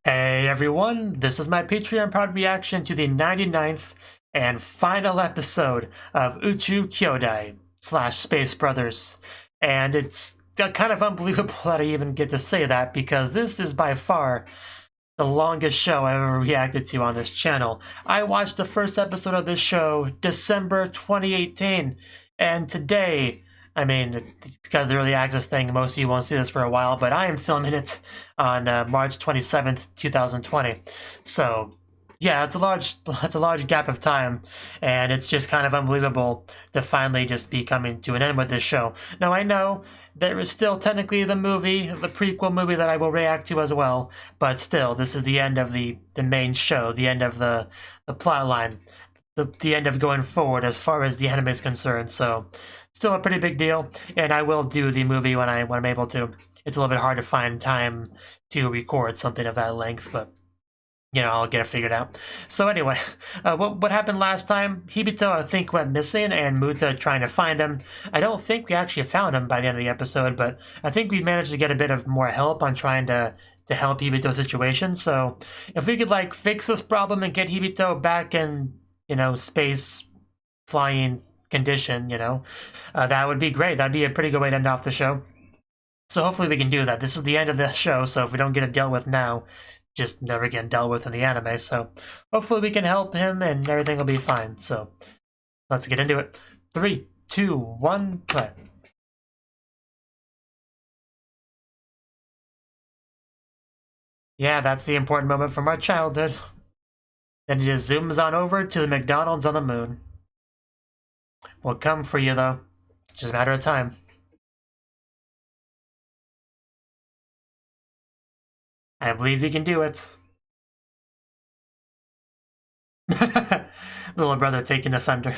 Hey everyone, this is my Patreon proud reaction to the 99th and final episode of Uchuu Kyoudai / Space Brothers. And it's kind of unbelievable that I even get to say that because this is by far the longest show I've ever reacted to on this channel. I watched the first episode of this show December 2018, and today, I mean, because of the early access thing, most of you won't see this for a while, but I am filming it on March 27th, 2020. So, yeah, it's a large gap of time, and it's just kind of unbelievable to finally just be coming to an end with this show. Now, I know there is still technically the movie, the prequel movie that I will react to as well, but still, this is the end of the main show, the end of the plot line, the end of going forward as far as the anime is concerned. So, still a pretty big deal, and I will do the movie when I'm able to. It's a little bit hard to find time to record something of that length, but you know, I'll get it figured out. So anyway, what happened last time? Hibito, I think, went missing, and Muta trying to find him. I don't think we actually found him by the end of the episode, but I think we managed to get a bit of more help on trying to help Hibito's situation. So if we could, like, fix this problem and get Hibito back in, you know, space flying condition, you know, that would be great. That'd be a pretty good way to end off the show. So hopefully we can do that. This is the end of the show, so if we don't get it dealt with now, just never get dealt with in the anime. So hopefully we can help him and everything will be fine. So let's get into it. 3, 2, 1, play. Yeah, that's the important moment from our childhood. Then it just zooms on over to the McDonald's on the moon. We'll come for you, though. It's just a matter of time. I believe you can do it. Little brother taking the thunder.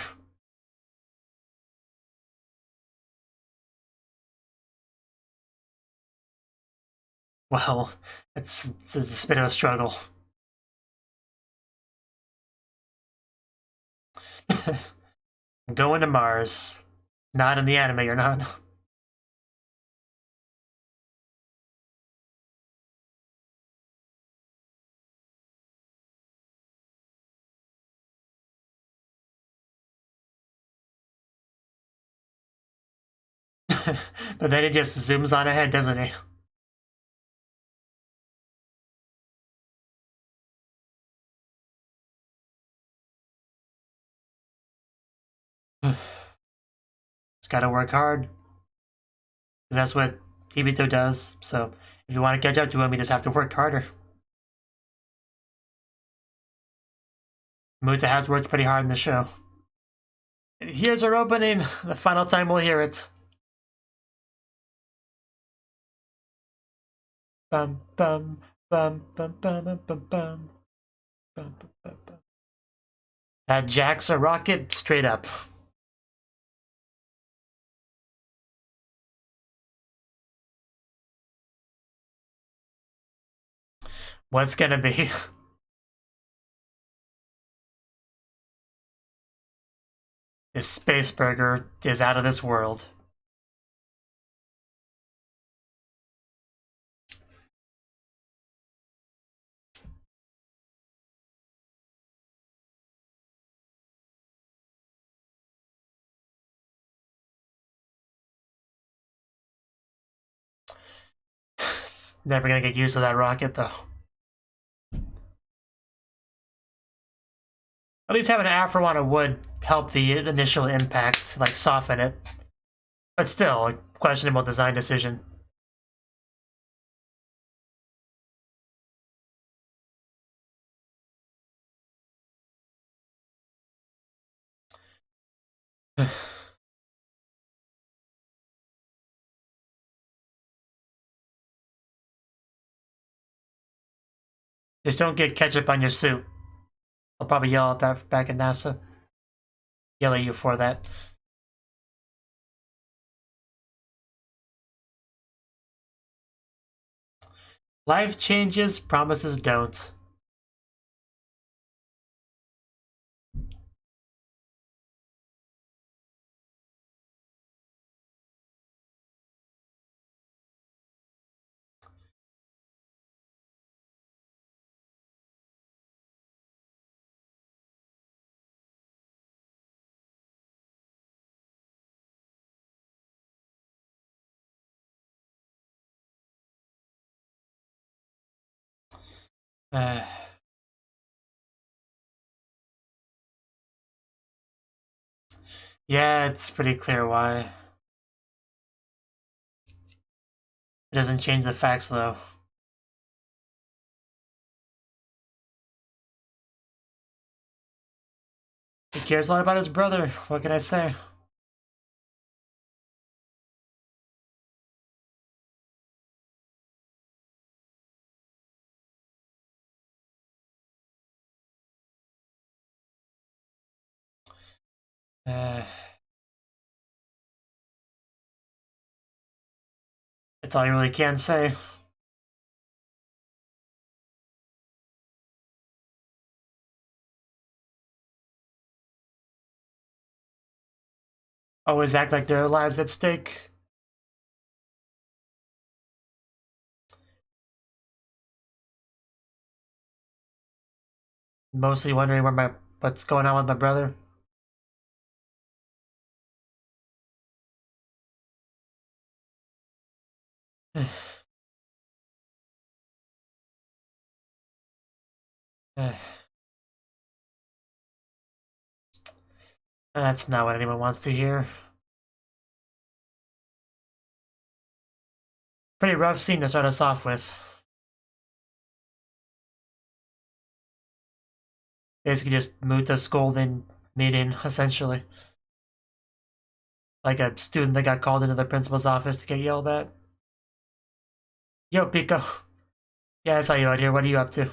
Well, it's a bit of a struggle. Going to Mars. Not in the anime, you're not. But then he just zooms on ahead, doesn't he? It's gotta work hard. That's what Hibito does, so if you want to catch up to him, you just have to work harder. Muta has worked pretty hard in the show. Here's our opening, the final time we'll hear it. Bum bum bum bum bum bum bum bum bum bum bum. That jacks a rocket straight up. What's gonna be? This space burger is out of this world. Never gonna get used to that rocket, though. At least having an afro on it would help the initial impact, like soften it. But still, a questionable design decision. Just don't get ketchup on your suit. I'll probably yell at that back at NASA. Yell at you for that. Life changes, promises don't. Yeah, it's pretty clear why. It doesn't change the facts, though. He cares a lot about his brother. What can I say? That's all you really can say. Always act like there are lives at stake. Mostly wondering what's going on with my brother. That's not what anyone wants to hear. Pretty rough scene to start us off with. Basically just Muta scolding meeting, essentially. Like a student that got called into the principal's office to get yelled at. Yo, Pico. Yeah, I saw you out here. What are you up to?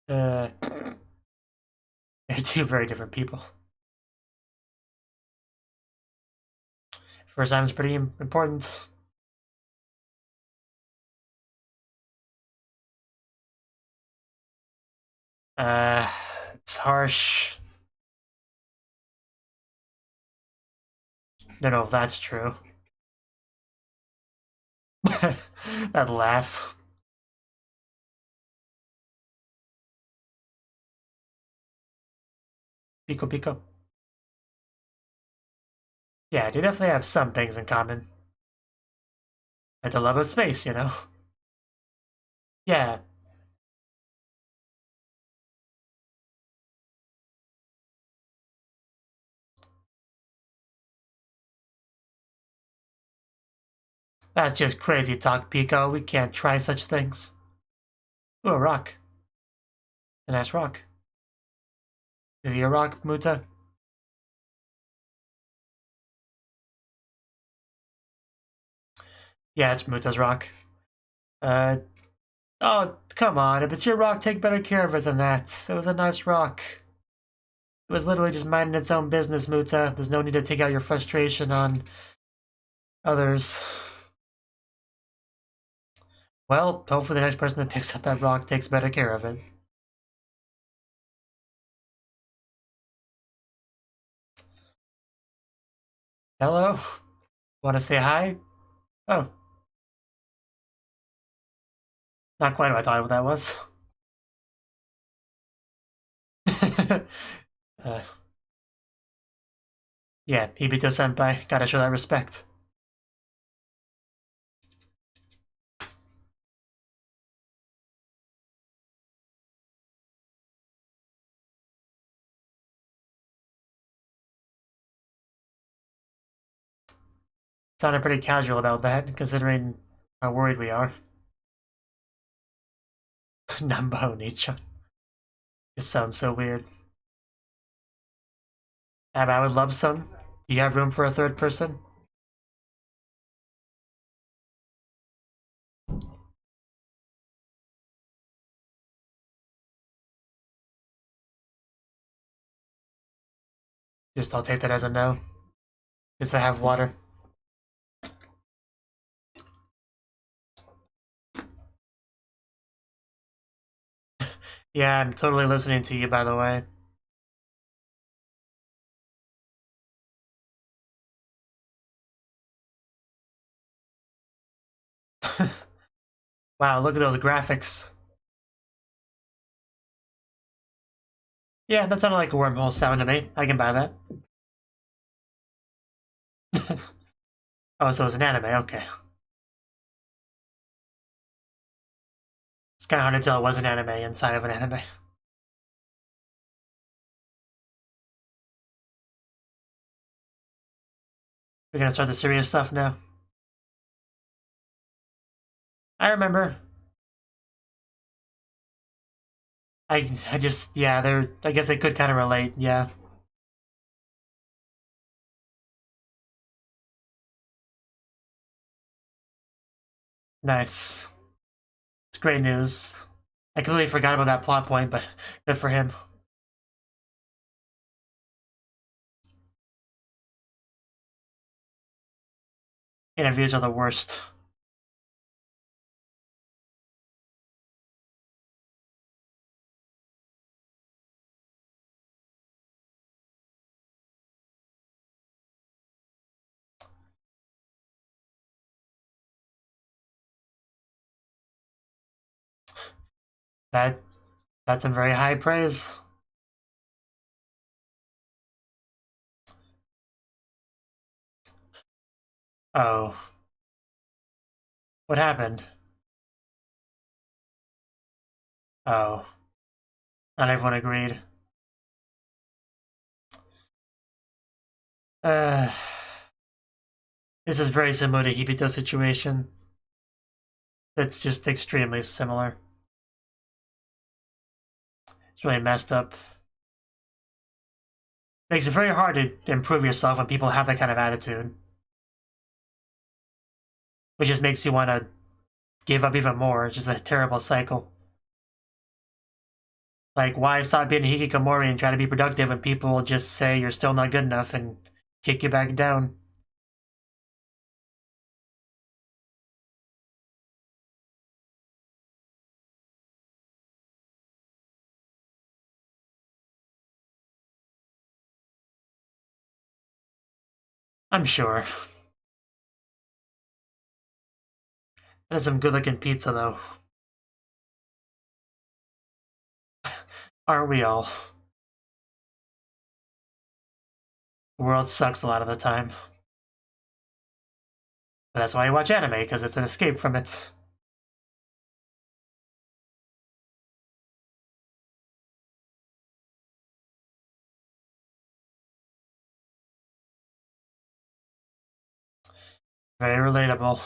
They're two very different people. First time is pretty important. It's harsh. Don't know if that's true. That laugh. Pico Pico. Yeah, they definitely have some things in common. Like the love of space, you know? Yeah. That's just crazy talk, Pico. We can't try such things. Ooh, a rock. A nice rock. Is he a rock, Muta? Yeah, it's Muta's rock. Oh, come on. If it's your rock, take better care of it than that. It was a nice rock. It was literally just minding its own business, Muta. There's no need to take out your frustration on others. Well, hopefully the next person that picks up that rock takes better care of it. Hello? Want to say hi? Oh. Not quite what I thought that was. uh, yeah, Hibito-senpai. Gotta show that respect. Sounded pretty casual about that, considering how worried we are. Nambo Nichan. This sounds so weird. I would love some. Do you have room for a third person? Just I'll take that as a no. Just to have water. Yeah, I'm totally listening to you, by the way. Wow, look at those graphics. Yeah, that sounded like a wormhole sound to me. I can buy that. Oh, so it's an anime, okay. kind of hard to tell it was an anime inside of an anime. We're gonna start the serious stuff now. I remember. I just, yeah, I guess they could kind of relate, yeah. Nice. It's great news. I completely forgot about that plot point, but good for him. Interviews are the worst. That's some very high praise. Oh. What happened? Oh. Not everyone agreed. Uh, this is very similar to Hibito's situation. It's just extremely similar. It's really messed up. Makes it very hard to improve yourself when people have that kind of attitude. Which just makes you want to give up even more. It's just a terrible cycle. Like, why stop being a hikikomori and try to be productive when people will just say you're still not good enough and kick you back down? I'm sure. That is some good-looking pizza, though. Aren't we all? The world sucks a lot of the time. But that's why I watch anime, because it's an escape from it. Very relatable.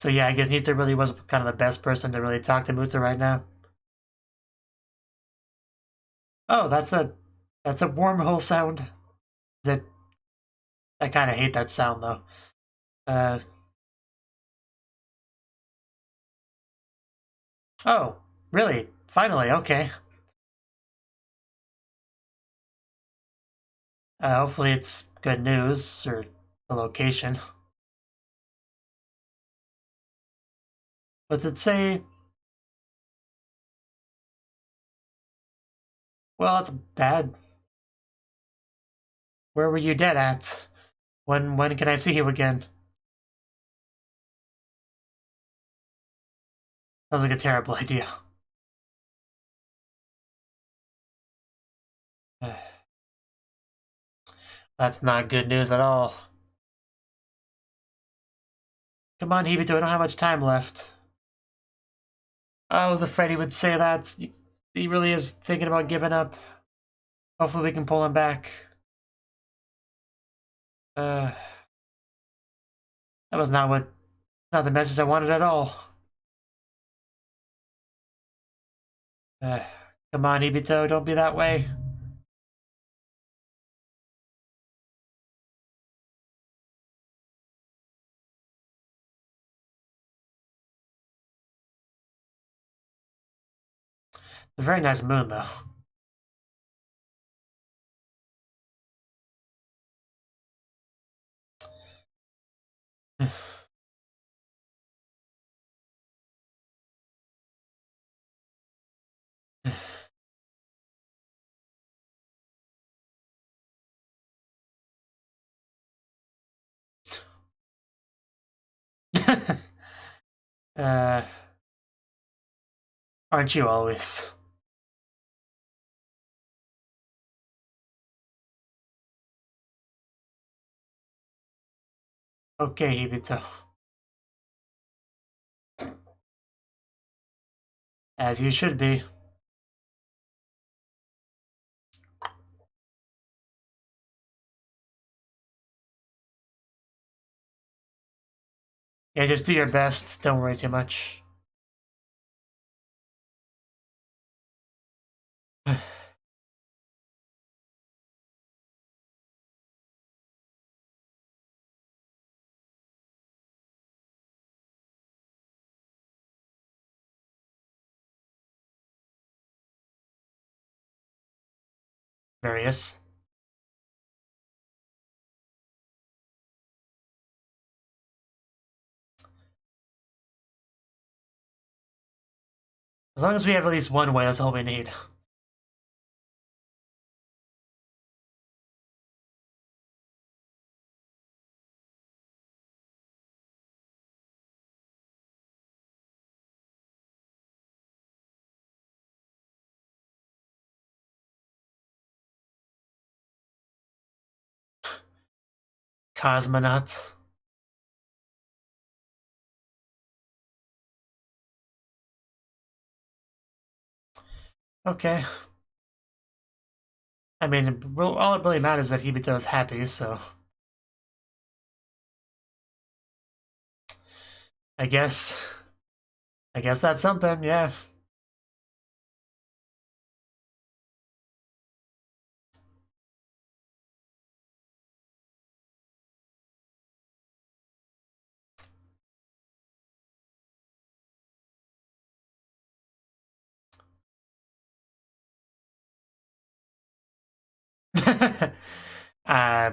So yeah, I guess Nita really was kind of the best person to really talk to Muta right now. Oh, that's a wormhole sound. That I kind of hate that sound though. Oh, really? Finally, okay. Hopefully it's good news, or the location. But did it say... Well, that's bad. Where were you dead at? When can I see you again? Sounds like a terrible idea. That's not good news at all. Come on, Hibito, I don't have much time left. I was afraid he would say that. He really is thinking about giving up. Hopefully we can pull him back. That was not the message I wanted at all. Come on, Hibito, don't be that way. A very nice moon, though. uh, aren't you always? Okay, Hibito. As you should be. Yeah, just do your best. Don't worry too much. Various. As long as we have at least one way, that's all we need. Cosmonaut. Okay. I mean, all it really matters is that Hibito is happy, so... I guess that's something, yeah.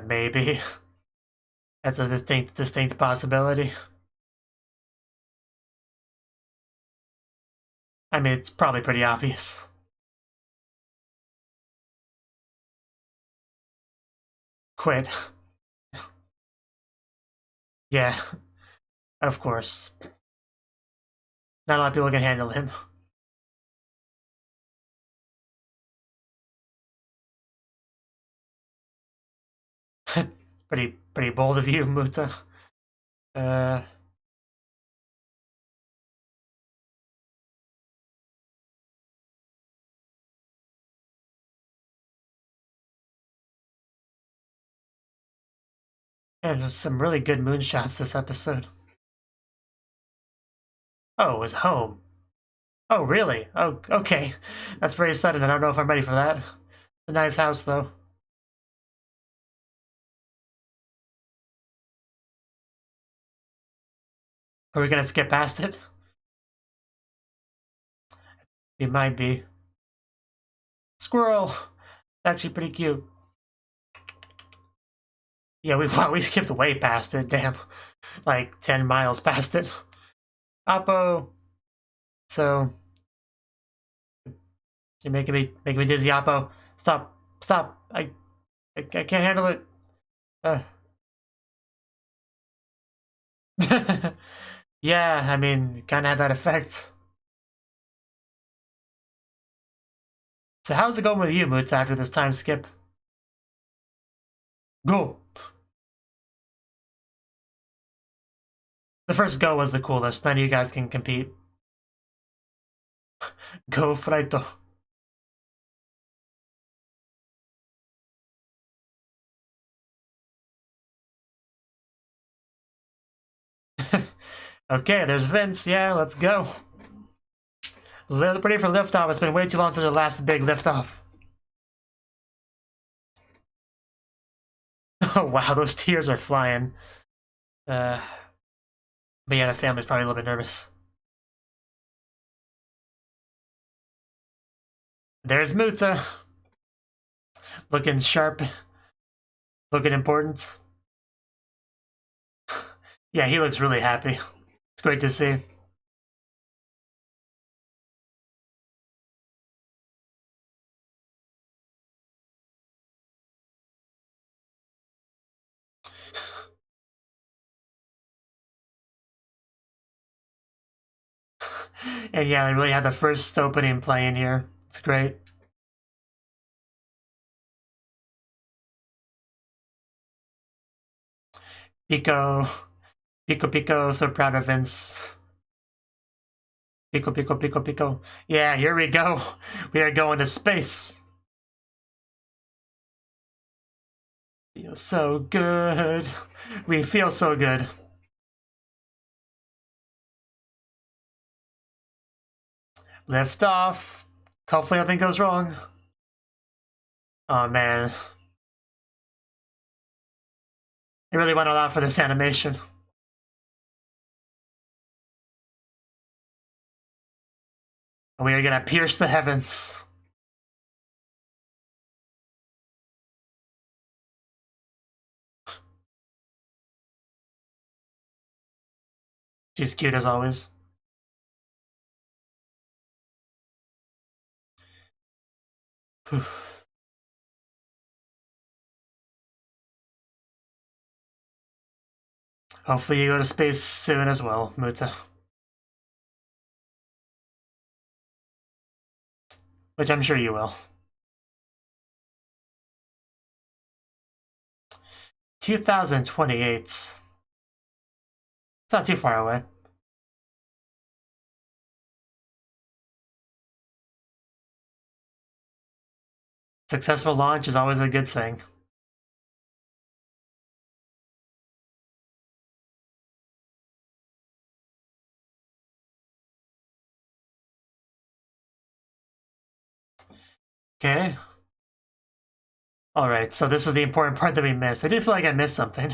Maybe. That's a distinct possibility. I mean, it's probably pretty obvious. Quit. Yeah, of course. Not a lot of people can handle him. That's pretty bold of you, Muta. And there's some really good moonshots this episode. Oh, it was home. Oh, really? Oh, okay. That's very sudden. I don't know if I'm ready for that. A nice house, though. Are we gonna skip past it? We might be. Squirrel! Actually pretty cute. Yeah, we skipped way past it, damn. Like 10 miles past it. Oppo! So... You're making me dizzy, Oppo. Stop. Stop. I can't handle it. Yeah, I mean, kinda had that effect. So how's it going with you, Moots, after this time skip? Go! The first go was the coolest. None of you guys can compete. Go, Fraito. Okay, there's Vince. Yeah, let's go. Ready for liftoff. It's been way too long since the last big liftoff. Oh wow, those tears are flying. But yeah, the family's probably a little bit nervous. There's Muta. Looking sharp. Looking important. Yeah, he looks really happy. It's great to see. And yeah, they really had the first opening playing here. It's great. Pico. Pico Pico, so proud of Vince. Pico Pico Pico Pico. Yeah, here we go. We are going to space. Feels so good. We feel so good. Lift off. Hopefully nothing goes wrong. Oh man. I really went all out for this animation. We are gonna pierce the heavens. She's cute as always. Hopefully you go to space soon as well, Muta. Which I'm sure you will. 2028. It's not too far away. Successful launch is always a good thing. Okay. Alright, so this is the important part that we missed. I did feel like I missed something.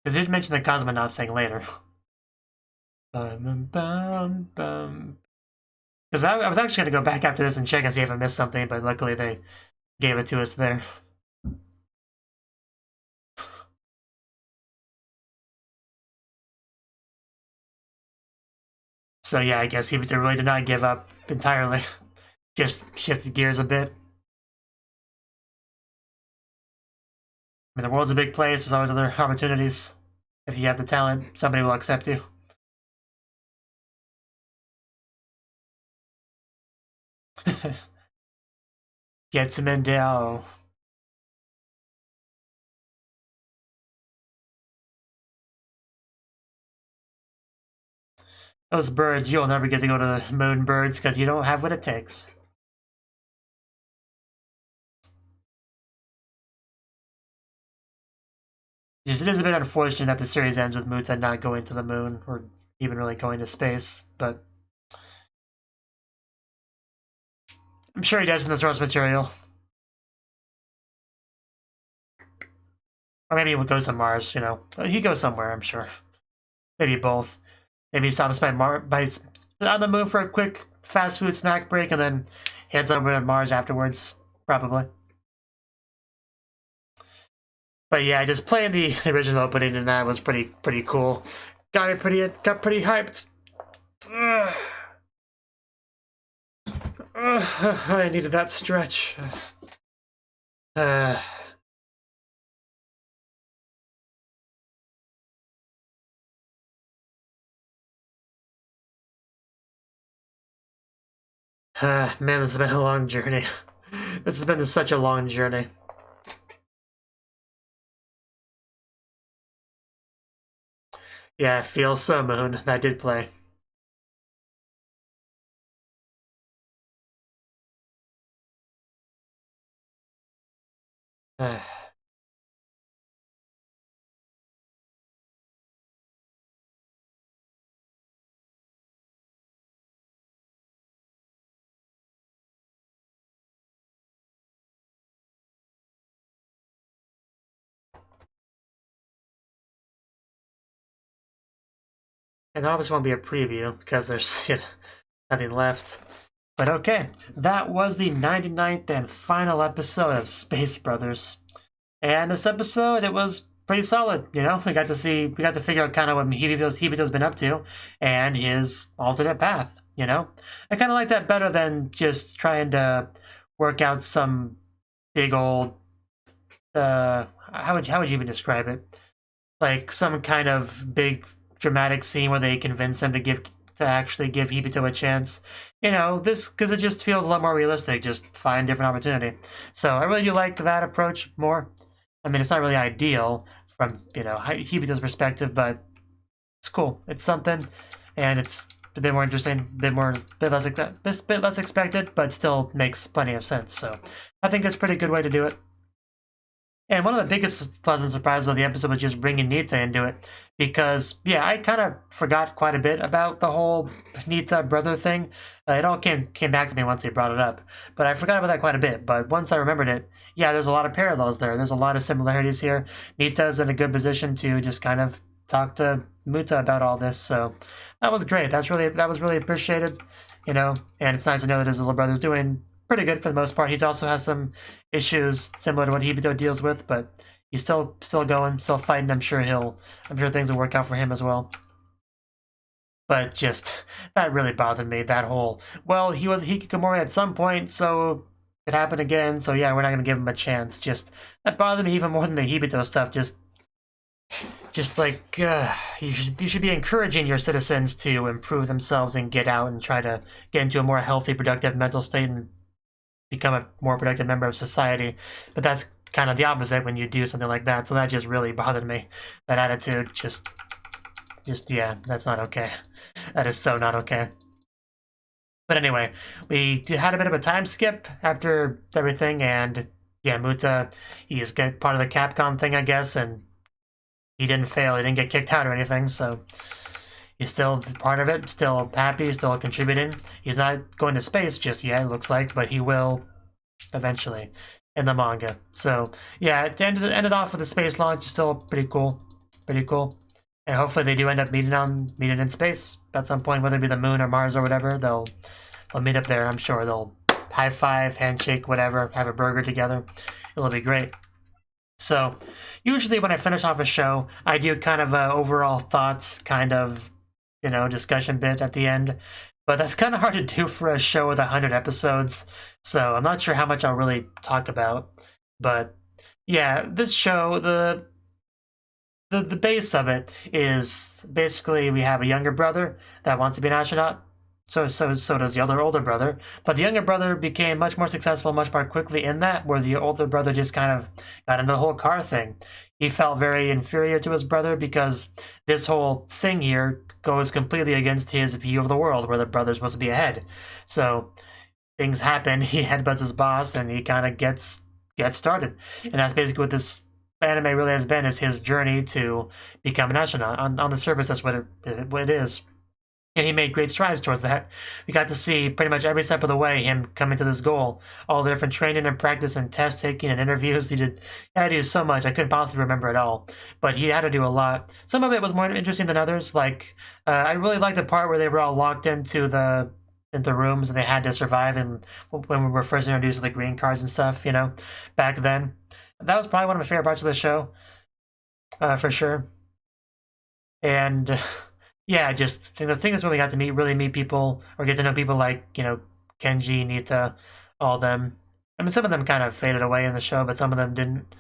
Because they did mention the cosmonaut thing later. Because I was actually going to go back after this and check and see if I missed something, but luckily they gave it to us there. So yeah, I guess he really did not give up entirely. Just shifted gears a bit. I mean, the world's a big place. There's always other opportunities. If you have the talent, somebody will accept you. Get some Mendel. Those birds, you'll never get to go to the moon, birds, because you don't have what it takes. Just, it is a bit unfortunate that the series ends with Muta not going to the moon, or even really going to space, but I'm sure he does in the source material. Or maybe he goes to Mars, you know. He goes somewhere, I'm sure. Maybe both. Maybe he stops by on the moon for a quick fast food snack break and then heads over to Mars afterwards, probably. But yeah, just playing the original opening and that was pretty cool. Got pretty hyped. I needed that stretch. Man, this has been a long journey. This has been such a long journey. Yeah, Feel So Moon. That did play. And obviously won't be a preview because there's nothing left. But okay, that was the 99th and final episode of Space Brothers. And this episode, it was pretty solid, you know? We got to figure out kind of what Hibito's been up to and his alternate path, you know? I kind of like that better than just trying to work out some big old, how would you even describe it? Like some kind of big dramatic scene where they convince them to to actually give Hibito a chance. You know, this, because it just feels a lot more realistic, just find different opportunity. So I really do like that approach more. I mean, it's not really ideal from, you know, Hibito's perspective, but it's cool. It's something, and it's a bit more interesting, bit less expected, but still makes plenty of sense. So I think it's a pretty good way to do it. And one of the biggest pleasant surprises of the episode was just bringing Nintey into it, because, yeah, I kind of forgot quite a bit about the whole Nintey brother thing. It all came back to me once they brought it up, but I forgot about that quite a bit. But once I remembered it, yeah, there's a lot of parallels there. There's a lot of similarities here. Nintey's in a good position to just kind of talk to Muta about all this, so that was great. That was really appreciated, you know. And it's nice to know that his little brother's doing pretty good for the most part. He also has some issues similar to what Hibito deals with, but he's still going, still fighting. I'm sure things will work out for him as well. But just, that really bothered me, that whole, well, he was Hikikomori at some point, so it happened again, so yeah, we're not gonna give him a chance. Just, that bothered me even more than the Hibito stuff. Just like, you should be encouraging your citizens to improve themselves and get out and try to get into a more healthy, productive mental state and become a more productive member of society. But that's kind of the opposite when you do something like that. So that just really bothered me. That attitude, just yeah, that's not okay. That is so not okay. But anyway, we had a bit of a time skip after everything, and yeah, Muta, he's part of the Capcom thing, I guess, and he didn't fail, he didn't get kicked out or anything, so he's still part of it, still happy, still contributing. He's not going to space just yet, it looks like, but he will eventually in the manga. So yeah, it ended off with a space launch, still pretty cool. And hopefully they do end up meeting in space at some point, whether it be the moon or Mars or whatever. They'll meet up there, I'm sure. They'll high five, handshake, whatever, have a burger together. It'll be great. So usually when I finish off a show, I do kind of a overall thoughts kind of, you know, discussion bit at the end. But that's kind of hard to do for a show with 100 episodes. So I'm not sure how much I'll really talk about. But yeah, this show, the base of it is basically we have a younger brother that wants to be an astronaut. So does the older brother. But the younger brother became much more successful much more quickly in that, where the older brother just kind of got into the whole car thing. He felt very inferior to his brother because this whole thing here goes completely against his view of the world, where the brother's supposed to be ahead. So things happen, he headbutts his boss, and he kind of gets started. And that's basically what this anime really has been, is his journey to become an astronaut. On the surface, that's what it is. And he made great strides towards that. We got to see pretty much every step of the way him coming to this goal. All the different training and practice and test taking and interviews. He had to do so much. I couldn't possibly remember it all. But he had to do a lot. Some of it was more interesting than others. Like, I really liked the part where they were all locked into rooms and they had to survive. And when we were first introduced to the green cards and stuff, you know, back then. That was probably one of my favorite parts of the show. For sure. And... yeah, just the thing is when we got to really meet people, or get to know people like, you know, Kenji, Nita, all of them. I mean, some of them kind of faded away in the show, but some of them didn't.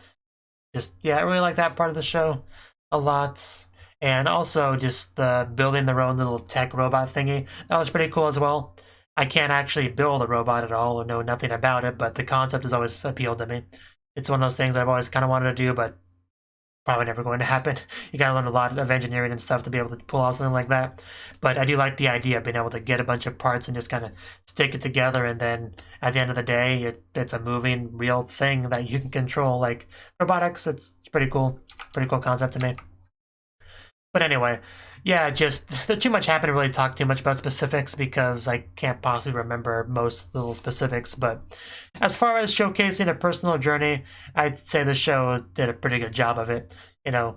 Just, yeah, I really like that part of the show a lot. And also just the building their own little tech robot thingy. That was pretty cool as well. I can't actually build a robot at all or know nothing about it, but the concept has always appealed to me. It's one of those things I've always kind of wanted to do, but probably never going to happen. You gotta learn a lot of engineering and stuff to be able to pull off something like that. But I do like the idea of being able to get a bunch of parts and just kind of stick it together, and then at the end of the day, it's a moving, real thing that you can control. Like robotics, it's pretty cool. Pretty cool concept to me. But anyway, yeah, just too much happened to really talk too much about specifics because I can't possibly remember most little specifics. But as far as showcasing a personal journey, I'd say the show did a pretty good job of it, you know,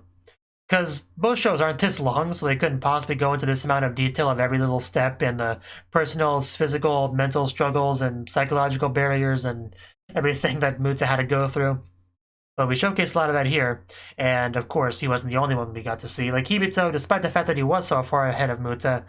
because most shows aren't this long, so they couldn't possibly go into this amount of detail of every little step in the personal, physical, mental struggles and psychological barriers and everything that Muta had to go through. But we showcased a lot of that here, and of course, he wasn't the only one we got to see. Like Hibito, despite the fact that he was so far ahead of Muta,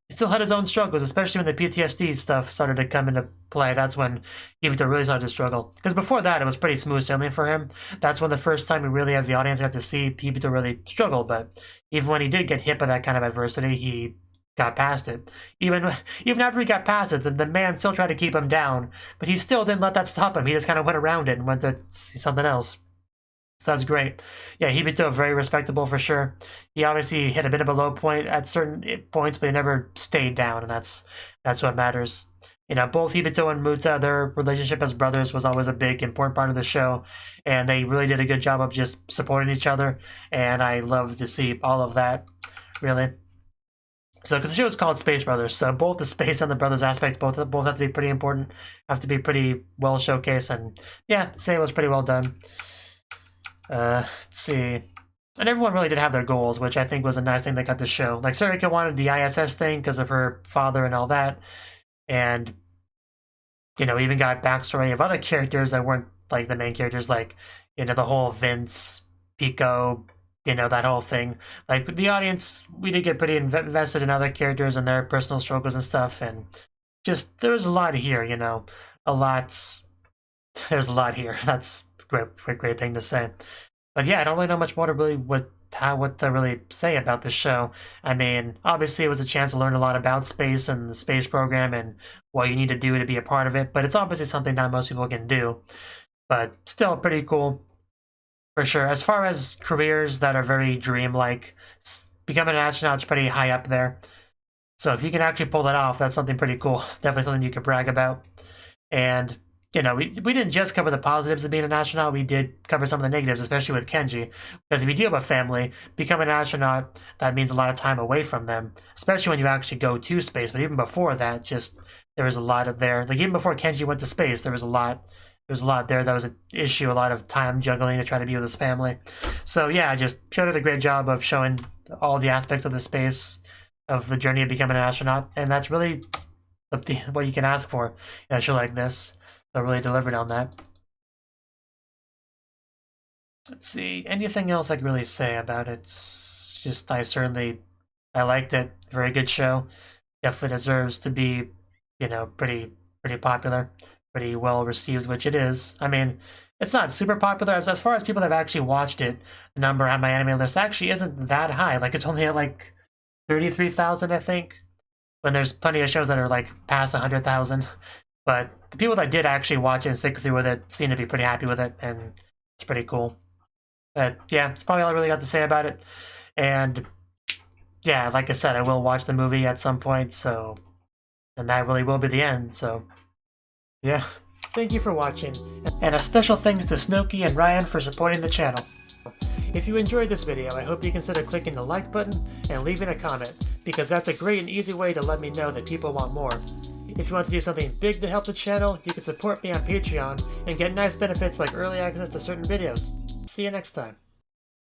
he still had his own struggles, especially when the PTSD stuff started to come into play. That's when Hibito really started to struggle. Because before that, it was pretty smooth sailing for him. That's when the first time we really, as the audience, got to see Hibito really struggle. But even when he did get hit by that kind of adversity, he got past it. Even after he got past it, the man still tried to keep him down, but he still didn't let that stop him. He just kind of went around it and went to see something else. So that's great. Yeah, Hibito, very respectable for sure. He obviously hit a bit of a low point at certain points, but he never stayed down, and that's what matters. You know, both Hibito and Muta, their relationship as brothers was always a big, important part of the show, and they really did a good job of just supporting each other, and I love to see all of that, really. So, because the show is called Space Brothers, so both the space and the brothers aspects both have to be pretty important, have to be pretty well showcased, and yeah, say it was pretty well done. Let's see. And everyone really did have their goals, which I think was a nice thing they got to show. Like, Sarika wanted the ISS thing because of her father and all that. And, you know, even got backstory of other characters that weren't, like, the main characters. Like, you know, the whole Vince, Pico, you know, that whole thing. Like, the audience, we did get pretty invested in other characters and their personal struggles and stuff. And just, there was a lot here, you know. There's a lot here. That's great thing to say. But yeah, I don't really know much more to really what to really say about this show. I mean, obviously it was a chance to learn a lot about space and the space program and what you need to do to be a part of it, but it's obviously something not most people can do. But still pretty cool for sure. As far as careers that are very dreamlike, becoming an astronaut's pretty high up there. So if you can actually pull that off, that's something pretty cool. It's definitely something you can brag about. And you know, we didn't just cover the positives of being an astronaut, we did cover some of the negatives, especially with Kenji. Because if you do have a family, becoming an astronaut, that means a lot of time away from them, especially when you actually go to space. But even before that, just there was a lot of there. Like even before Kenji went to space, there was a lot there that was an issue, a lot of time juggling to try to be with his family. So yeah, just Kyoto did a great job of showing all the aspects of the space, of the journey of becoming an astronaut. And that's really what you can ask for in a show like this. So really delivered on that. Let's see, anything else I can really say about it? It's just I liked it. Very good show. Definitely deserves to be, you know, pretty popular, pretty well received, which it is. I mean, it's not super popular as far as people that have actually watched it. The number on MyAnimeLIst actually isn't that high. Like it's only at like 33,000, I think. When there's plenty of shows that are like past 100,000. But the people that did actually watch it and stick through with it seem to be pretty happy with it, and it's pretty cool. But yeah, it's probably all I really got to say about it. And yeah, like I said, I will watch the movie at some point, so... And that really will be the end, so... Yeah. Thank you for watching. And a special thanks to Cnouki and Ryan for supporting the channel. If you enjoyed this video, I hope you consider clicking the like button and leaving a comment, because that's a great and easy way to let me know that people want more. If you want to do something big to help the channel, you can support me on Patreon and get nice benefits like early access to certain videos. See you next time.